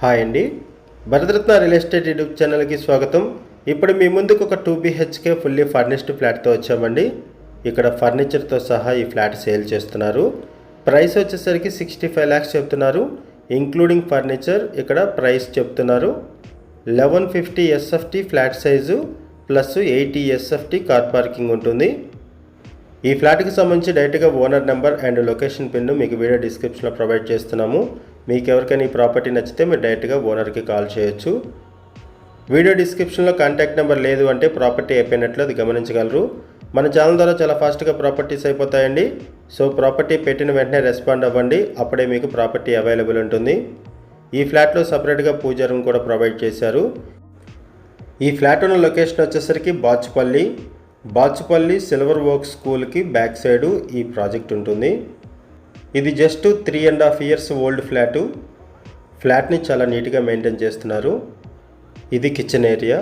Hi అండి, Bharat Ratna real estate YouTube ఛానల్కి స్వాగతం. ఇప్పుడు మీ ముందుకు ఒక 2 BHK ఫుల్లీ ఫర్నిష్డ్ ఫ్లాట్తో వచ్చామండి. ఇక్కడ ఫర్నిచర్తో సహా ఈ ఫ్లాట్ సేల్ చేస్తున్నారు. ప్రైస్ వచ్చేసరికి 65 lakhs చెప్తున్నారు, ఇంక్లూడింగ్ ఫర్నిచర్. ఇక్కడ ప్రైస్ చెప్తున్నారు 1150 SFT flat size plus 80 SFT car parking ఉంటుంది. ఈ ఫ్లాట్కి సంబంధించి డైరెక్ట్గా owner number and location pin మీకు వీడియో డిస్క్రిప్షన్లో ప్రొవైడ్ చేస్తున్నాము. మీకు ఎవరికైనా ఈ ప్రాపర్టీ నచ్చితే మీరు డైరెక్ట్గా ఓనర్కి కాల్ చేయొచ్చు. వీడియో డిస్క్రిప్షన్లో కాంటాక్ట్ నెంబర్ లేదు అంటే ప్రాపర్టీ అయిపోయినట్లు అది గమనించగలరు. మన ఛానల్ ద్వారా చాలా ఫాస్ట్గా ప్రాపర్టీస్ అయిపోతాయండి. సో ప్రాపర్టీ పెట్టిన వెంటనే రెస్పాండ్ అవ్వండి, అప్పుడే మీకు ప్రాపర్టీ అవైలబుల్ ఉంటుంది. ఈ ఫ్లాట్లో సపరేట్గా పూజా రూమ్ కూడా ప్రొవైడ్ చేశారు. ఈ ఫ్లాట్ ఉన్న లొకేషన్ వచ్చేసరికి బాచుపల్లి సిల్వర్ ఓక్ స్కూల్కి బ్యాక్ సైడు ఈ ప్రాజెక్ట్ ఉంటుంది. ఇది జస్ట్ 3.5 years ఓల్డ్ ఫ్లాట్ని చాలా నీట్గా మెయింటైన్ చేస్తున్నారు. ఇది కిచెన్ ఏరియా.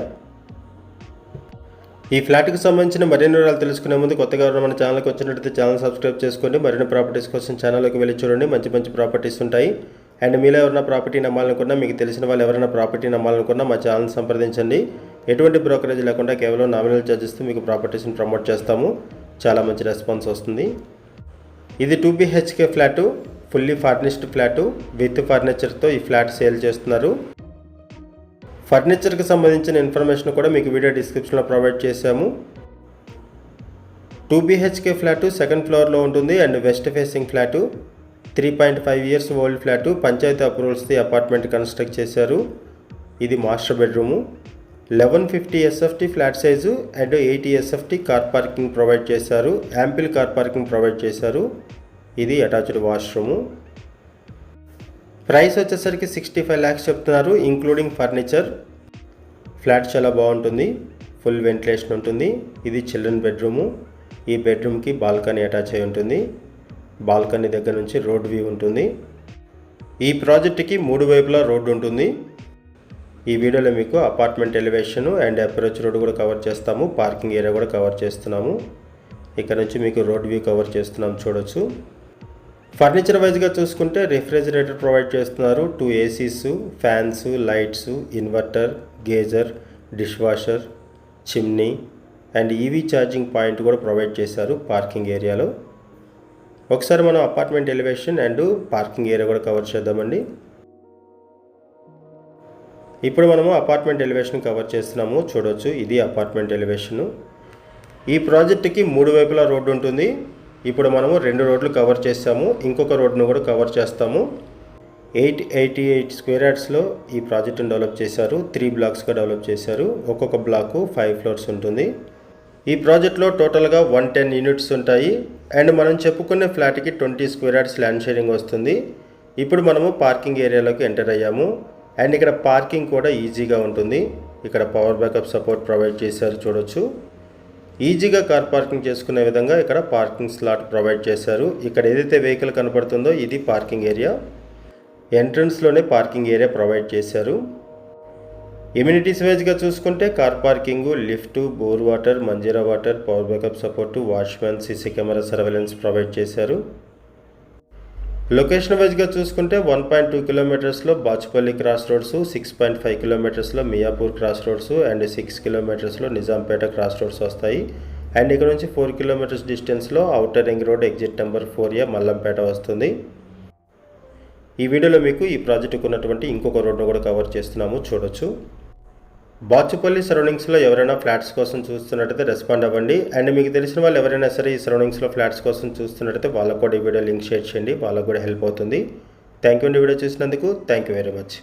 ఈ ఫ్లాట్కి సంబంధించిన మరిన్ని వివరాలు తెలుసుకునే ముందు కొత్తగా మన ఛానల్కి వచ్చినట్లయితే ఛానల్ సబ్స్క్రైబ్ చేసుకోండి. మరిన్ని ప్రాపర్టీస్ కోసం ఛానల్లోకి వెళ్ళి చూడండి, మంచి ప్రాపర్టీస్ ఉంటాయి. అండ్ మీలో ఎవరైనా ప్రాపర్టీ నమ్మాలనుకున్నా, మీకు తెలిసిన వాళ్ళు ఎవరైనా ప్రాపర్టీ నమ్మాలనుకున్నా మా ఛానల్ సంప్రదించండి. ఎటువంటి బ్రోకరేజ్ లేకుండా కేవలం నామినల్ ఛార్జెస్తో మీకు ప్రాపర్టీస్ని ప్రమోట్ చేస్తాము. చాలా మంచి రెస్పాన్స్ వస్తుంది. ఇది 2 BHK flat, fully furnished flat with ఫర్నిచర్తో ఈ ఫ్లాట్ సేల్ చేస్తున్నారు. ఫర్నిచర్కి సంబంధించిన ఇన్ఫర్మేషన్ కూడా మీకు వీడియో డిస్క్రిప్షన్లో ప్రొవైడ్ చేశాము. 2 BHK ఫ్లాటు సెకండ్ ఫ్లోర్లో ఉంటుంది and west facing flat, 3.5 years old flat, panchayat అప్రూవల్స్ది అపార్ట్మెంట్ కన్స్ట్రక్ట్ చేశారు. ఇది master bedroom. 1150 SFT flat size and 80 SFT car parking provide చేశారు. యాంపిల్ కార్ పార్కింగ్ ప్రొవైడ్ చేశారు. ఇది అటాచ్డ్ వాష్రూము. ప్రైస్ వచ్చేసరికి 65 lakhs చెప్తున్నారు, ఇంక్లూడింగ్ ఫర్నిచర్. ఫ్లాట్ చాలా బాగుంటుంది, ఫుల్ వెంటిలేషన్ ఉంటుంది. ఇది చిల్డ్రన్ బెడ్రూము. ఈ బెడ్రూమ్కి బాల్కనీ అటాచ్ అయి ఉంటుంది. బాల్కనీ దగ్గర నుంచి రోడ్ వ్యూ ఉంటుంది. ఈ ప్రాజెక్ట్కి 3 వైపులా రోడ్డు ఉంటుంది. ఈ వీడియోలో మీకు apartment elevation and approach road కూడా కవర్ చేస్తాము, పార్కింగ్ ఏరియా కూడా కవర్ చేస్తున్నాము. ఇక్కడ నుంచి మీకు రోడ్ వ్యూ కవర్ చేస్తున్నాము, చూడొచ్చు. ఫర్నిచర్ వైజ్గా చూసుకుంటే రిఫ్రిజిరేటర్ ప్రొవైడ్ చేస్తున్నారు, 2 ACs, fans, lights, inverter, geyser, dish washer, chimney and EV charging point కూడా ప్రొవైడ్ చేశారు పార్కింగ్ ఏరియాలో. ఒకసారి మనం apartment elevation and parking area కూడా కవర్ చేద్దామండి. ఇప్పుడు మనము అపార్ట్మెంట్ ఎలివేషన్ కవర్ చేస్తున్నాము, చూడవచ్చు. ఇది అపార్ట్మెంట్ ఎలివేషను. ఈ ప్రాజెక్ట్కి 3 వైపులా రోడ్డు ఉంటుంది. ఇప్పుడు మనము 2 రోడ్లు కవర్ చేస్తాము, ఇంకొక రోడ్డును కూడా కవర్ చేస్తాము. 888 square yardsలో ఈ ప్రాజెక్టును డెవలప్ చేశారు. 3 blocksగా డెవలప్ చేశారు. ఒక్కొక్క బ్లాకు 5 floors ఉంటుంది. ఈ ప్రాజెక్ట్లో టోటల్గా 110 units ఉంటాయి. అండ్ మనం చెప్పుకునే ఫ్లాట్కి 20 square yards ల్యాండ్ షేరింగ్ వస్తుంది. ఇప్పుడు మనము పార్కింగ్ ఏరియాలోకి ఎంటర్ అయ్యాము. అండ్ ఇక్కడ పార్కింగ్ కూడా ఈజీగా ఉంటుంది. ఇక్కడ పవర్ బ్యాకప్ సపోర్ట్ ప్రొవైడ్ చేశారు, చూడొచ్చు. ఈజీగా కార్ పార్కింగ్ చేసుకునే విధంగా ఇక్కడ పార్కింగ్ స్లాట్ ప్రొవైడ్ చేశారు. ఇక్కడ ఏదైతే వెహికల్ కనపడుతుందో ఇది పార్కింగ్ ఏరియా. ఎంట్రన్స్లోనే పార్కింగ్ ఏరియా ప్రొవైడ్ చేశారు. ఎమ్యూనిటీస్ వైజ్గా చూసుకుంటే car parking, lift, bore water, Manjira water, power backup support, watchman, CC camera surveillance provide చేశారు. లొకేషన్ వైజ్గా చూసుకుంటే 1.2 kilometersలో బాచుపల్లి క్రాస్ రోడ్స్, 6.5 kilometersలో మియాపూర్ క్రాస్ రోడ్స్ అండ్ 6 kilometersలో నిజాంపేట క్రాస్ రోడ్స్ వస్తాయి. అండ్ ఇక్కడ నుంచి 4 kilometers డిస్టెన్స్లో outer ring road exit number 4A Mallampet వస్తుంది. ఈ వీడియోలో మీకు ఈ ప్రాజెక్టుకు ఉన్నటువంటి ఇంకొక రోడ్ను కూడా కవర్ చేస్తున్నాము, చూడొచ్చు. బాచుపల్లి సరౌండింగ్స్లో ఎవరైనా ఫ్లాట్స్ కోసం చూస్తున్నట్టయితే రెస్పాండ్ అవ్వండి. అండ్ మీకు తెలిసిన వాళ్ళు ఎవరైనా సరే ఈ సరౌండింగ్స్లో ఫ్లాట్స్ కోసం చూస్తున్నట్టయితే వాళ్ళకు కూడా ఈ వీడియో లింక్ షేర్ చేయండి, వాళ్ళకు కూడా హెల్ప్ అవుతుంది. థ్యాంక్ యూ అండి వీడియో చూసినందుకు. Thank you very much.